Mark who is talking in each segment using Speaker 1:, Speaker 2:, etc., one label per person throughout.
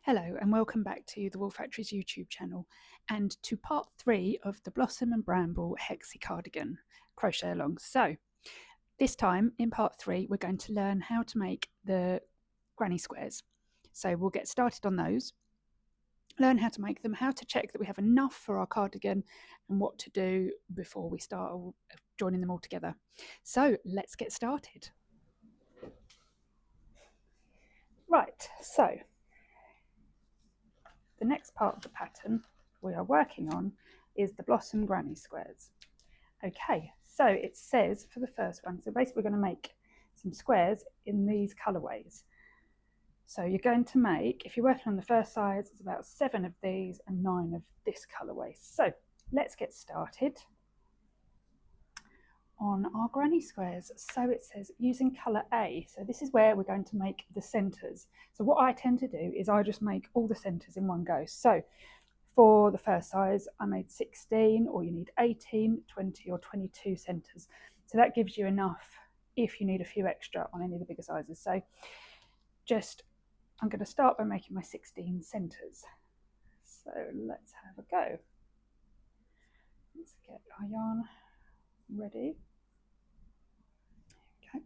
Speaker 1: Hello and welcome back to the Wool Factory's YouTube channel and to part 3 of the Blossom and Bramble Hexi cardigan crochet along. So this time in part 3 we're going to learn how to make the granny squares. So we'll get started on those, learn how to make them, how to check that we have enough for our cardigan and what to do before we start joining them all together. So let's get started. Right, so the next part of the pattern we are working on is the Blossom granny squares. Okay, so it says for the first one, so basically we're going to make some squares in these colourways. So you're going to make, if you're working on the first size, it's about 7 of these and 9 of this colourway. So let's get started on our granny squares. So it says using colour A. So this is where we're going to make the centres. So what I tend to do is I just make all the centres in one go. So for the first size, I made 16, or you need 18, 20 or 22 centres. So that gives you enough if you need a few extra on any of the bigger sizes. So I'm going to start by making my 16 centres. So let's have a go. Let's get our yarn ready. Okay.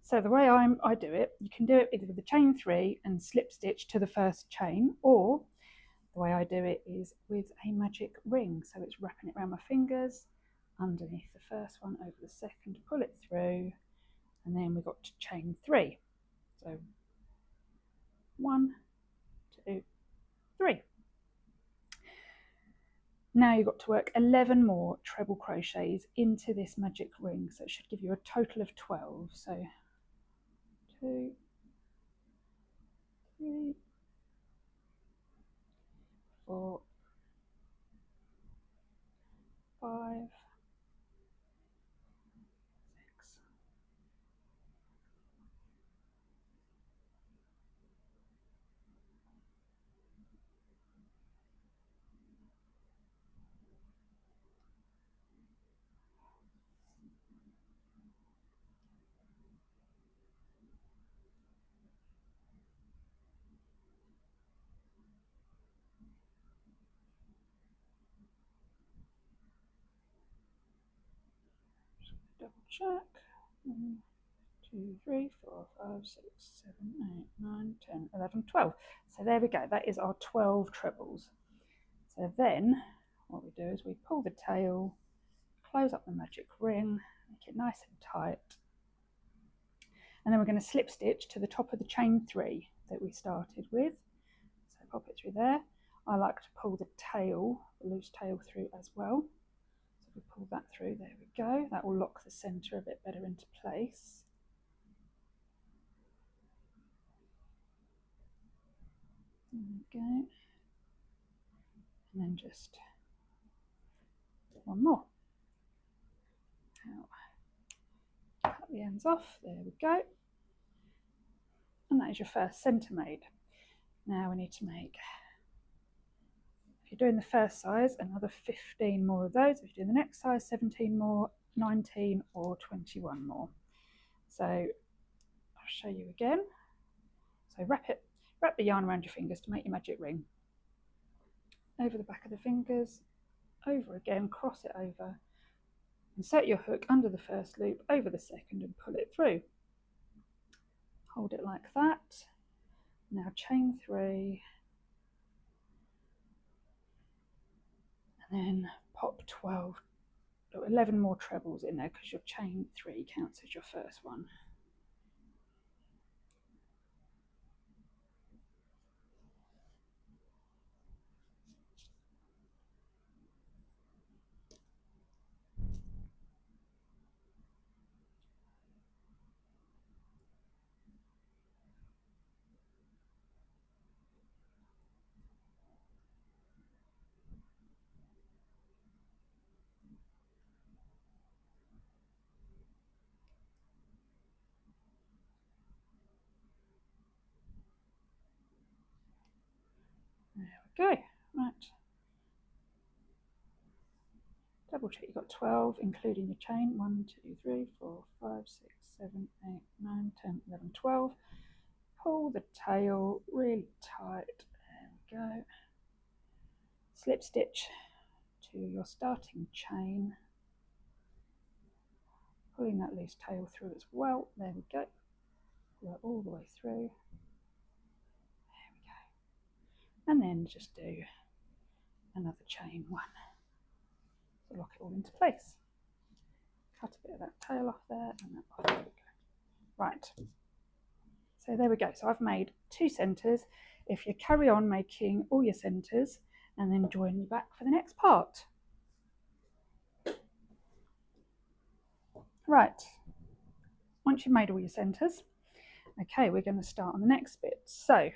Speaker 1: So the way I do it, you can do it either with the chain 3 and slip stitch to the first chain, or the way I do it is with a magic ring. So it's wrapping it around my fingers, underneath the first one, over the second, pull it through, and then we've got to chain 3. So 1, 2, 3. Now you've got to work 11 more treble crochets into this magic ring, so it should give you a total of 12. So 2, 3, 4, 5, 6, double check. 1, 2, 3, 4, 5, 6, 7, 8, 9, 10, 11, 12. So there we go, that is our 12 trebles. So then what we do is we pull the tail, close up the magic ring, make it nice and tight, and then we're going to slip stitch to the top of the chain 3 that we started with. So pop it through there. I like to pull the tail, the loose tail through as well. So we pull that through, there we go. That will lock the centre a bit better into place. There we go. And then just one more. Now, cut the ends off, there we go. And that is your first centre made. Now we need to make, if you're doing the first size, another 15 more of those. If you're doing the next size, 17 more, 19 or 21 more. So I'll show you again. So wrap the yarn around your fingers to make your magic ring. Over the back of the fingers, over again, cross it over, insert your hook under the first loop, over the second and pull it through. Hold it like that. Now chain 3 and then pop 11 more trebles in there because your chain 3 counts as your first one. There we go. Right. Double check you've got 12, including your chain. 1, 2, 3, 4, 5, 6, 7, 8, 9, 10, 11, 12. pull the tail really tight. There we go. Slip stitch to your starting chain, pulling that loose tail through as well. There we go. Pull it all the way through. There we go. And then just do another chain one to lock it all into place. Cut a bit of that tail off there and that off. There we go. Right. So there we go. So I've made 2 centres. If you carry on making all your centres and then join me back for the next part. Right. Once you've made all your centres, okay, we're going to start on the next bit. So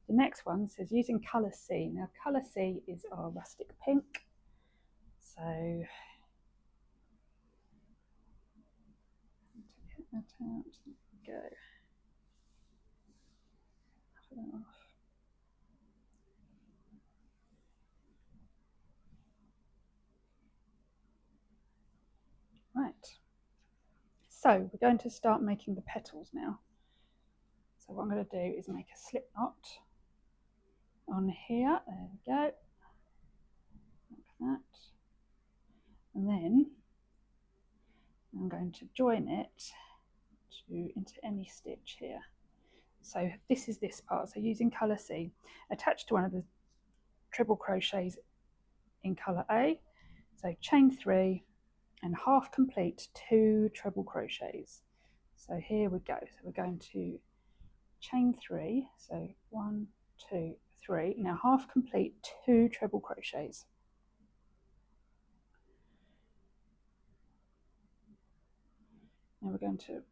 Speaker 1: the next one says using colour C. Now colour C is our rustic pink. So get that out. There we go. That off. Right. So we're going to start making the petals now. So what I'm going to do is make a slip knot on here. There we go. Like that. And then I'm going to join it into any stitch here. So this is this part. So using colour C, attached to one of the treble crochets in colour A. So chain 3 and half complete 2 treble crochets. So here we go. So we're going to chain 3. So 1, 2, 3. Now half complete 2 treble crochets. Now we're going to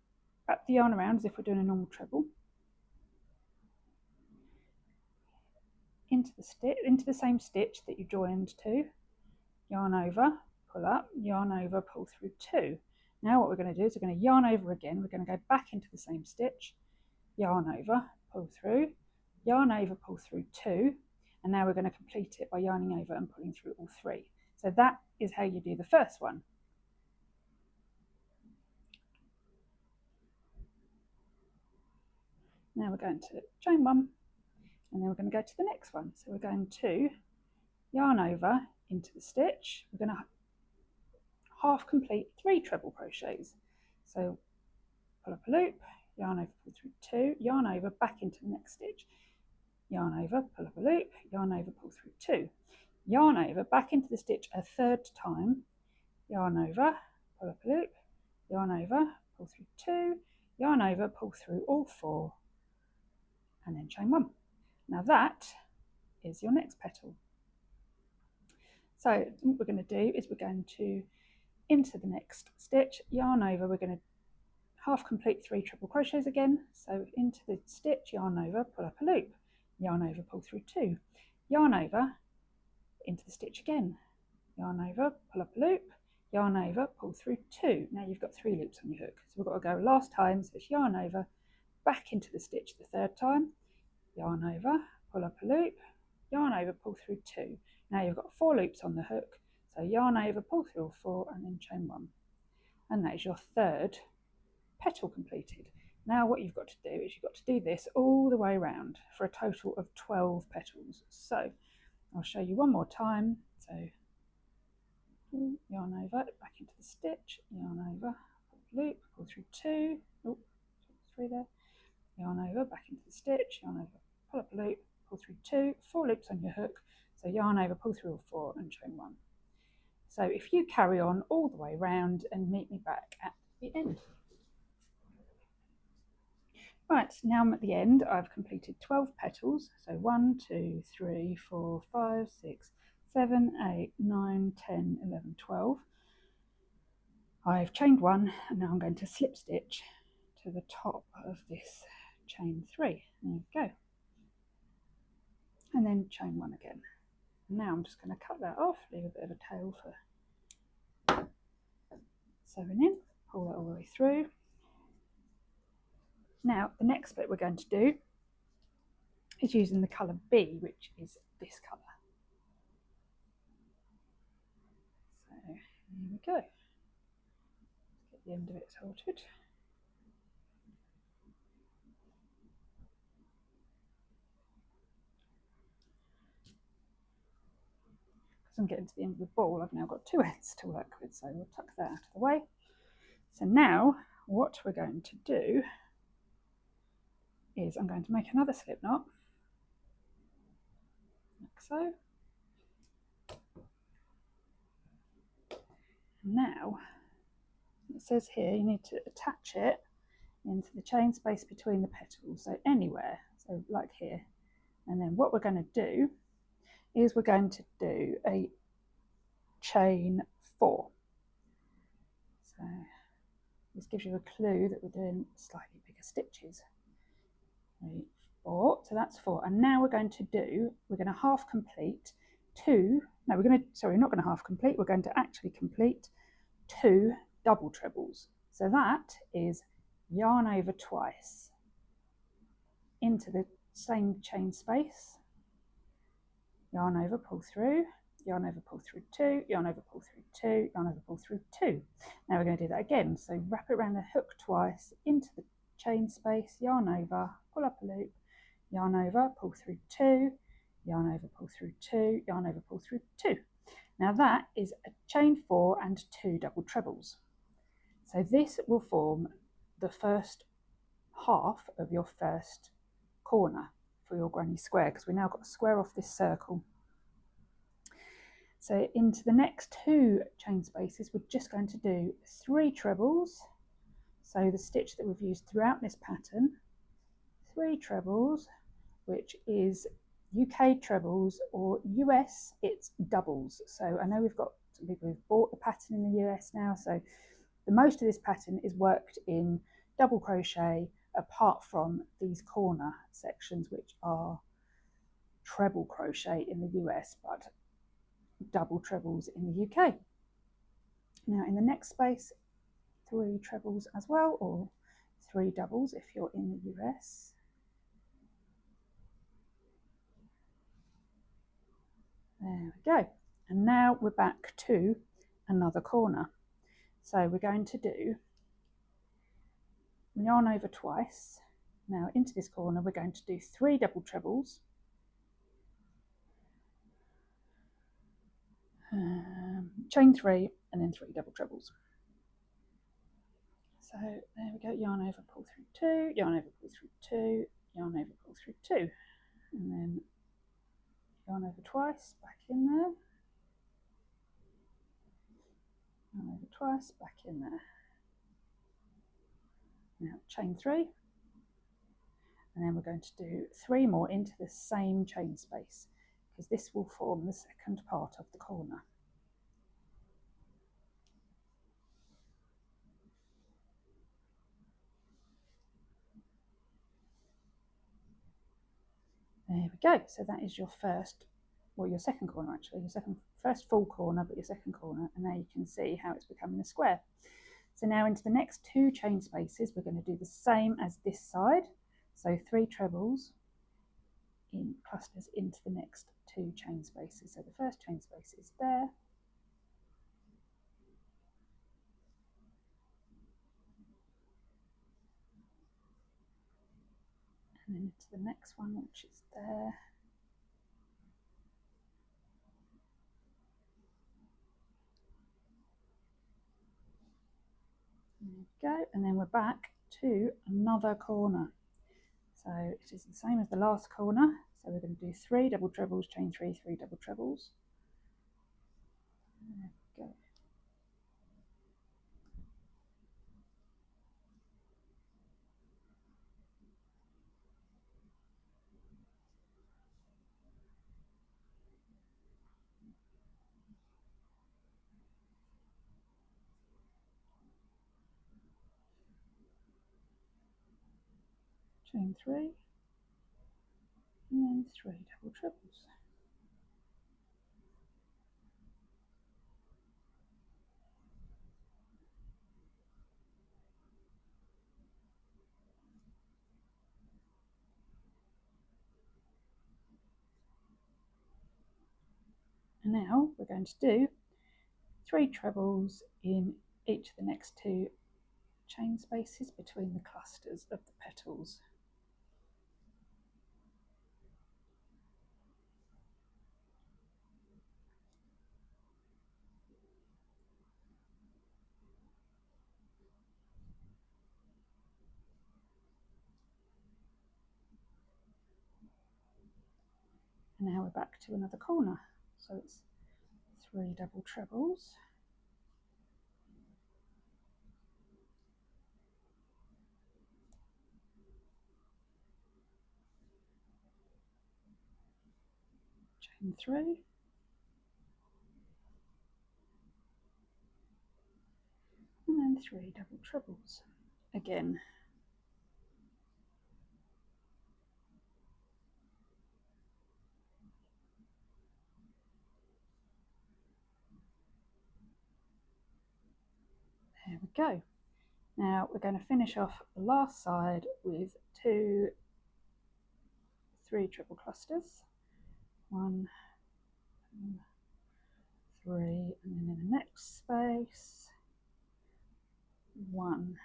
Speaker 1: wrap the yarn around as if we're doing a normal treble. Into the same stitch that you joined to, yarn over, pull up, yarn over, pull through 2. Now what we're going to do is we're going to yarn over again. We're going to go back into the same stitch, yarn over, pull through, yarn over, pull through 2, and now we're going to complete it by yarning over and pulling through all 3. So that is how you do the first one. Now we're going to chain 1, and then we're going to go to the next one. So we're going to yarn over into the stitch. We're going to half complete 3 treble crochets. So pull up a loop, yarn over, pull through 2, yarn over, back into the next stitch, yarn over, pull up a loop, yarn over, pull through 2, yarn over, back into the stitch a 3rd time, yarn over, pull up a loop, yarn over, pull through 2, yarn over, pull through all 4, and then chain 1. Now that is your next petal. So what we're going to do is we're going to into the next stitch, yarn over, we're going to half complete 3 triple crochets again. So into the stitch, yarn over, pull up a loop, yarn over, pull through 2, yarn over, into the stitch again, yarn over, pull up a loop, yarn over, pull through 2. Now you've got 3 loops on your hook. So we've got to go last time, so it's yarn over, back into the stitch the 3rd time, yarn over, pull up a loop, yarn over, pull through 2. Now you've got 4 loops on the hook, so yarn over, pull through all 4, and then chain 1. And that is your 3rd petal completed. Now what you've got to do is you've got to do this all the way around for a total of 12 petals. So I'll show you one more time. So yarn over, back into the stitch, yarn over, loop, pull through 2, oh, 3 there, yarn over, back into the stitch, yarn over, pull up a loop, pull through 2, 4 loops on your hook, so yarn over, pull through all 4 and chain 1. So if you carry on all the way round and meet me back at the end. Right, now I'm at the end. I've completed 12 petals. So 1, 2, 3, 4, 5, 6, 7, 8, 9, 10, 11, 12. I've chained 1 and now I'm going to slip stitch to the top of this chain 3. There we go. And then chain 1 again. And now I'm just going to cut that off, leave a bit of a tail for sewing in, pull that all the way through. Now the next bit we're going to do is using the colour B, which is this colour. So here we go. Let's get the end of it sorted. because I'm getting to the end of the ball, I've now got 2 ends to work with, so we'll tuck that out of the way. So now what we're going to do is I'm going to make another slip knot, like so. Now it says here you need to attach it into the chain space between the petals, so anywhere, so like here. And then what we're going to do is we're going to do a chain 4. So this gives you a clue that we're doing slightly bigger stitches. 3, 4, so that's 4. And now we're going to half complete 2, no, we're not going to half complete, we're going to actually complete 2 double trebles. So that is yarn over twice into the same chain space, yarn over, pull through, yarn over, pull through 2, yarn over, pull through 2, yarn over, pull through 2. Now we're going to do that again, so wrap it around the hook twice into the chain space, yarn over, pull up a loop, yarn over, pull through 2, yarn over, pull through 2, yarn over, pull through 2. Now that is a chain 4 and 2 double trebles. So this will form the first half of your first corner for your granny square, because we now got a square off this circle. So into the next 2 chain spaces we're just going to do 3 trebles, so the stitch that we've used throughout this pattern, 3 trebles, which is UK trebles, or US it's doubles. So I know we've got some people who've bought the pattern in the US now, so the most of this pattern is worked in double crochet, apart from these corner sections which are treble crochet in the US but double trebles in the UK. Now in the next space 3 trebles as well, or 3 doubles if you're in the US. There we go. And now we're back to another corner. So we're going to do yarn over twice. Now into this corner we're going to do 3 double trebles, chain 3 and then 3 double trebles. So there we go, yarn over, pull through 2, yarn over, pull through 2, yarn over, pull through 2, and then yarn over twice, back in there, yarn over twice, back in there. Now chain 3, and then we're going to do 3 more into the same chain space, because this will form the second part of the corner. There we go. So that is your first, well, your second corner actually, first full corner, but your second corner, and now you can see how it's becoming a square. So now into the next 2 chain spaces we're going to do the same as this side, so 3 trebles in clusters into the next 2 chain spaces. So the first chain space is there, and then into the next one, which is there. There we go, and then we're back to another corner. So it is the same as the last corner. So we're going to do 3 double trebles, chain 3, 3 double trebles. There we go. Chain 3, and then 3 double trebles. And now we're going to do 3 trebles in each of the next 2 chain spaces between the clusters of the petals. And now we're back to another corner. So it's 3 double trebles. Chain 3. And then 3 double trebles again. There we go. Now we're going to finish off the last side with 2 3 treble clusters. 1, 2, 3, and then in the next space 1,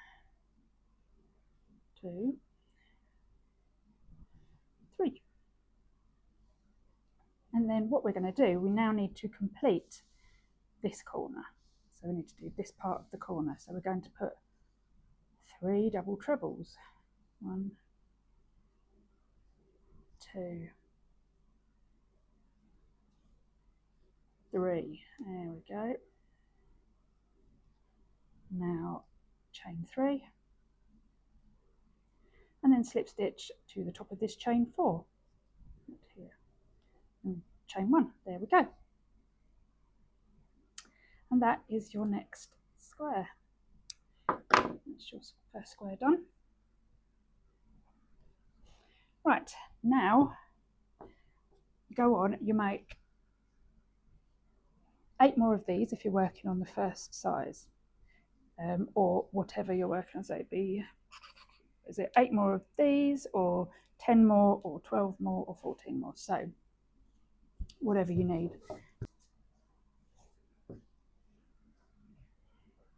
Speaker 1: 2, 3. And then what we're going to do, we now need to complete this corner. So we need to do this part of the corner. So we're going to put 3 double trebles. 1, 2, 3. There we go. Now chain 3. And then slip stitch to the top of this chain 4. Here. And chain 1. There we go. And that is your next square. That's your first square done. Right, now go on, you make 8 more of these if you're working on the first size, or whatever you're working on. So it'd be, is it 8 more of these, or 10 more, or 12 more, or 14 more? So whatever you need.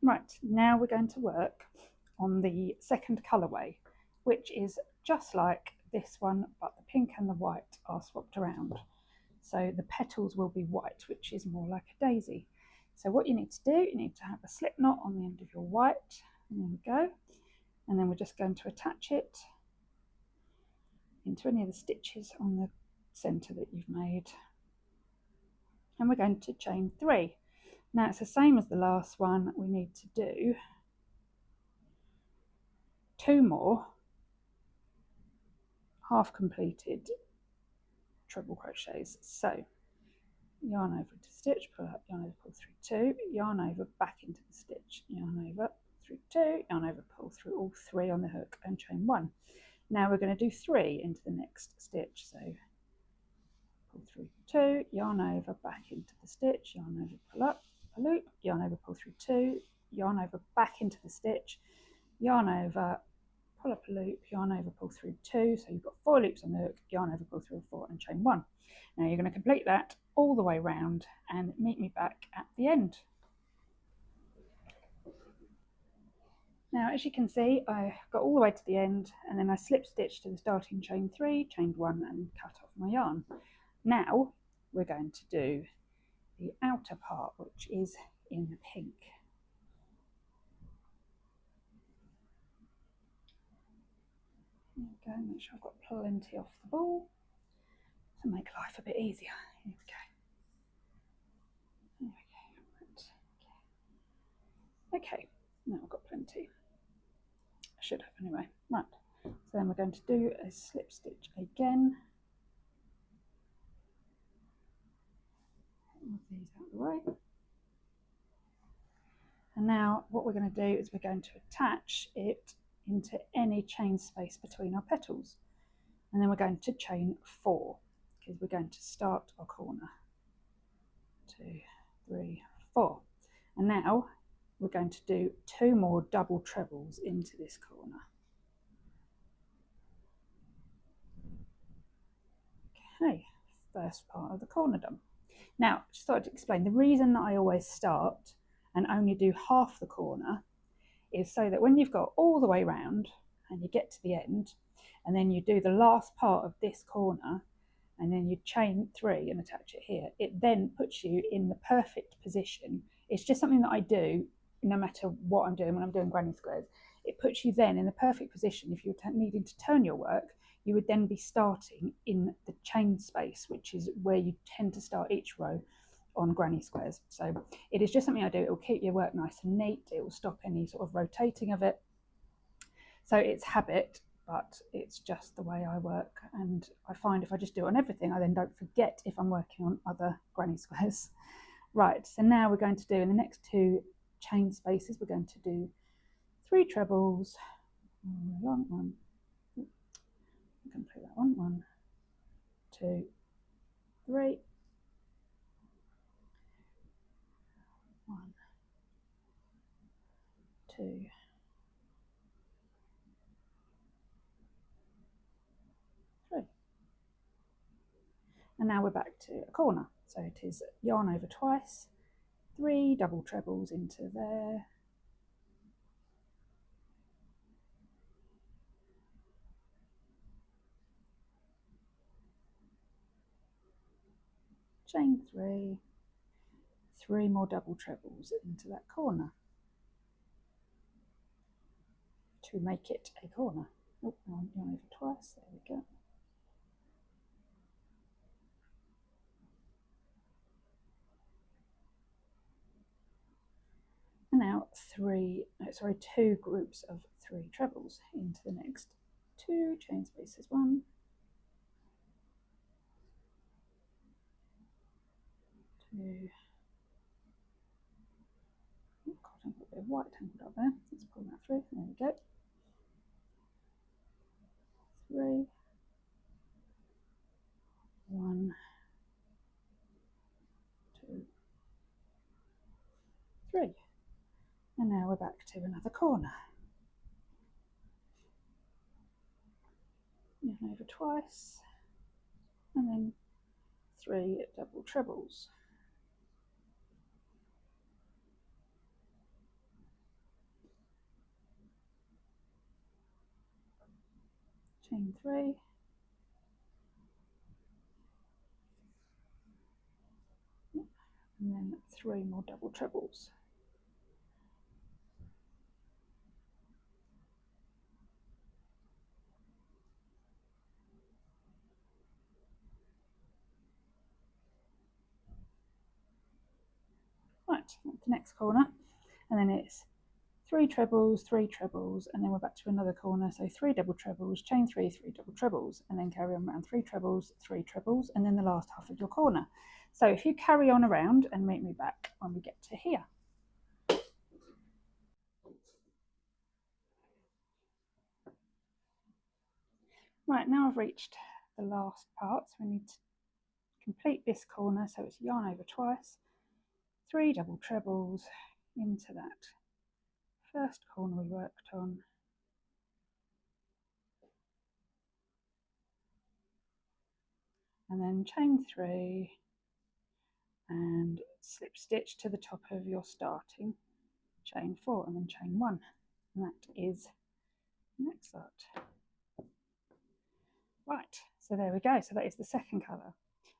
Speaker 1: Right, now we're going to work on the second colourway, which is just like this one, but the pink and the white are swapped around. So the petals will be white, which is more like a daisy. So what you need to do, you need to have a slip knot on the end of your white. And there we go. And then we're just going to attach it into any of the stitches on the centre that you've made. And we're going to chain 3. Now it's the same as the last one. We need to do 2 more half completed treble crochets. So yarn over into stitch, pull up, yarn over, pull through 2, yarn over, back into the stitch, yarn over, through 2, yarn over, pull through all 3 on the hook and chain 1. Now we're going to do 3 into the next stitch. So pull through 2, yarn over, back into the stitch, yarn over, pull up a loop, yarn over, pull through 2, yarn over, back into the stitch, yarn over, pull up a loop, yarn over, pull through 2, so you've got 4 loops on the hook, yarn over, pull through 4 and chain 1. Now you're going to complete that all the way round and meet me back at the end. Now as you can see, I got all the way to the end and then I slip stitched to the starting chain 3, chained 1 and cut off my yarn. Now we're going to do the outer part, which is in the pink. There we go, make sure I've got plenty off the ball to make life a bit easier. Here we go. There we go. Right. Okay, now I've got plenty. I should have anyway. Right, so then we're going to do a slip stitch again. Move these out of the way. And now what we're going to do is we're going to attach it into any chain space between our petals. And then we're going to chain 4 because we're going to start our corner. 2, 3, 4. And now we're going to do 2 more double trebles into this corner. Okay, first part of the corner done. Now, just thought I'd explain the reason that I always start and only do half the corner is so that when you've got all the way round and you get to the end and then you do the last part of this corner and then you chain 3 and attach it here, it then puts you in the perfect position. It's just something that I do no matter what I'm doing when I'm doing granny squares. It puts you then in the perfect position if you're needing to turn your work. you would then be starting in the chain space, which is where you tend to start each row on granny squares. So it is just something I do. It will keep your work nice and neat. It will stop any sort of rotating of it. So it's habit, but it's just the way I work. And I find if I just do it on everything, I then don't forget if I'm working on other granny squares. Right, so now we're going to do in the next two chain spaces, we're going to do 3 trebles, long one, complete that one, 1, 2, 3, 1, 2, 3. And now we're back to a corner. So it is yarn over twice, 3 double trebles into there, chain 3, 3 more double trebles into that corner to make it a corner. Oh, yarn over twice, there we go. And now 2 groups of 3 trebles into the next 2 chain spaces. 1, 2. Oh God, I've got a bit of white tangled up there. Let's pull that through. There we go. 3, 1, 2, 3. And now we're back to another corner. Yarn over twice, and then 3 double trebles. Chain 3, and then 3 more double trebles. Right, the next corner, and then it's 3 trebles, 3 trebles, and then we're back to another corner. So 3 double trebles, chain 3, 3 double trebles, and then carry on around 3 trebles, 3 trebles, and then the last half of your corner. So if you carry on around and meet me back when we get to here. Right, now I've reached the last part, so we need to complete this corner. So it's yarn over twice, 3 double trebles into that first corner we worked on, and then chain 3 and slip stitch to the top of your starting, chain 4, and then chain 1, and that is the next lot. Right, so there we go. So that is the second colour.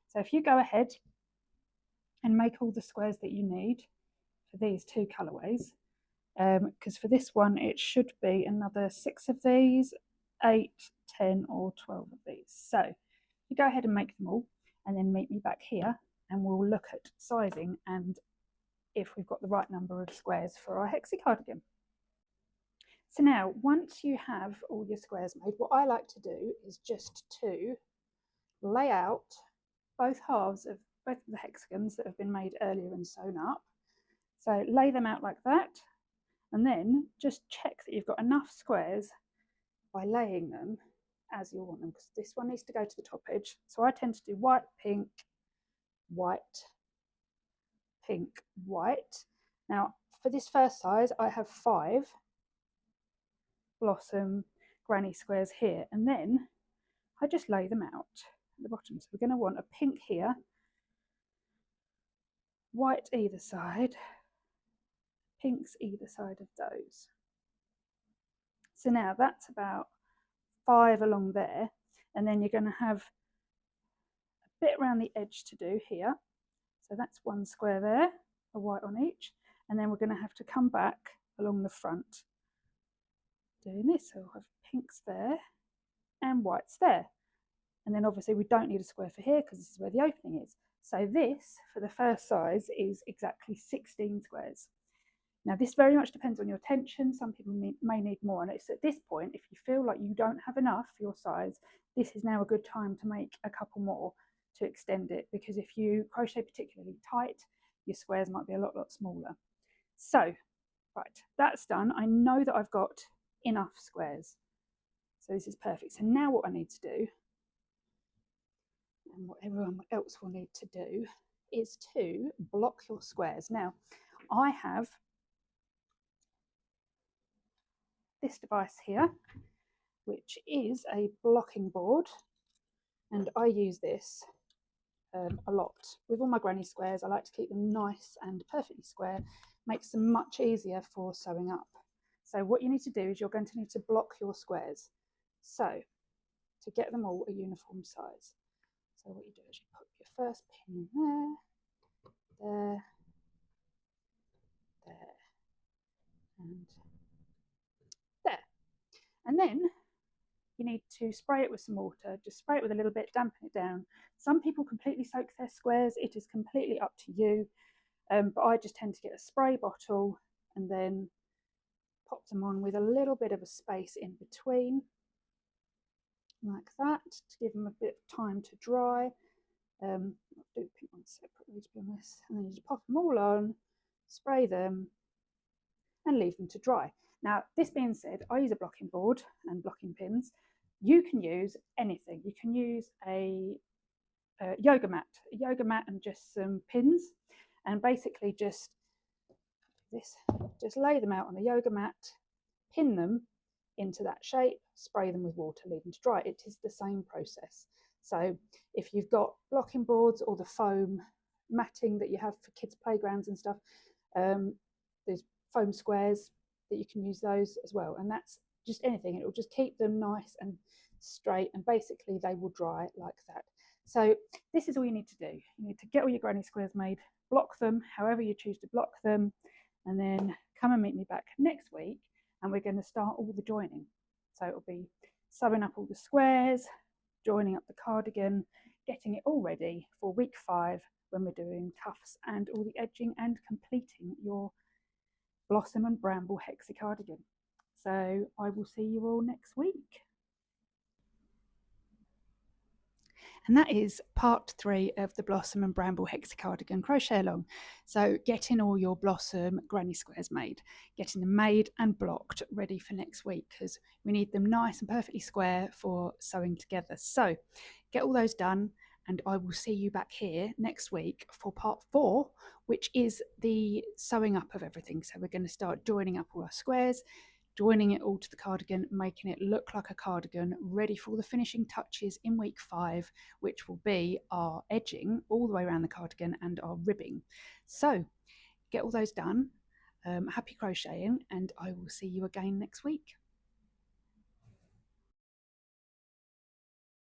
Speaker 1: So if you go ahead and make all the squares that you need for these 2 colourways, because for this one it should be another 6 of these, 8, 10 or 12 of these. So you go ahead and make them all, and then meet me back here and we'll look at sizing and if we've got the right number of squares for our Hexi cardigan. So now, once you have all your squares made, what I like to do is just to lay out both halves of both of the hexagons that have been made earlier and sewn up. So lay them out like that, and then just check that you've got enough squares by laying them as you want them, because this one needs to go to the top edge. So I tend to do white, pink, white, pink, white. Now for this first size I have 5 blossom granny squares here, and then I just lay them out at the bottom. So we're going to want a pink here, white either side, pinks either side of those. So now that's about 5 along there, and then you're going to have a bit around the edge to do here. So that's 1 square there, a white on each, and then we're going to have to come back along the front doing this. So I'll have pinks there, and white's there. And then obviously we don't need a square for here because this is where the opening is. So this, for the first size, is exactly 16 squares. Now this very much depends on your tension. Some people may need more, and it's at this point, if you feel like you don't have enough for your size, this is now a good time to make a couple more to extend it, because if you crochet particularly tight, your squares might be a lot smaller. So, right, that's done. I know that I've got enough squares. So this is perfect. So now what I need to do, and what everyone else will need to do, is to block your squares. Now, I have this device here, which is a blocking board, and I use this a lot. With all my granny squares, I like to keep them nice and perfectly square, makes them much easier for sewing up. So what you need to do is you're going to need to block your squares, so to get them all a uniform size. So what you do is you put your first pin in there, and there. And then you need to spray it with some water. Just spray it with a little bit, dampen it down. Some people completely soak their squares. It is completely up to you. But I just tend to get a spray bottle and then pop them on with a little bit of a space in between, like that, to give them a bit of time to dry. I'll do pink ones separately, to be honest. And then you just pop them all on, spray them, and leave them to dry. Now, this being said, I use a blocking board and blocking pins. You can use anything. You can use a yoga mat and just some pins, and basically just lay them out on the yoga mat, pin them into that shape, spray them with water, leave them to dry. It is the same process. So if you've got blocking boards or the foam matting that you have for kids' playgrounds and stuff, there's foam squares that you can use those as well. And that's just anything. It will just keep them nice and straight, and basically they will dry like that. So this is all you need to do. You need to get all your granny squares made, block them however you choose to block them, and then come and meet me back next week, and we're going to start all the joining. So it'll be sewing up all the squares, joining up the cardigan, getting it all ready for week 5 when we're doing cuffs and all the edging and completing your Blossom and Bramble Hexi cardigan. So I will see you all next week. And that is part 3 of the Blossom and Bramble Hexi cardigan crochet along. So getting all your Blossom granny squares made, getting them made and blocked ready for next week, because we need them nice and perfectly square for sewing together. So get all those done, and I will see you back here next week for part 4, which is the sewing up of everything. So we're going to start joining up all our squares, joining it all to the cardigan, making it look like a cardigan, ready for all the finishing touches in week 5, which will be our edging all the way around the cardigan and our ribbing. So get all those done. Happy crocheting, and I will see you again next week.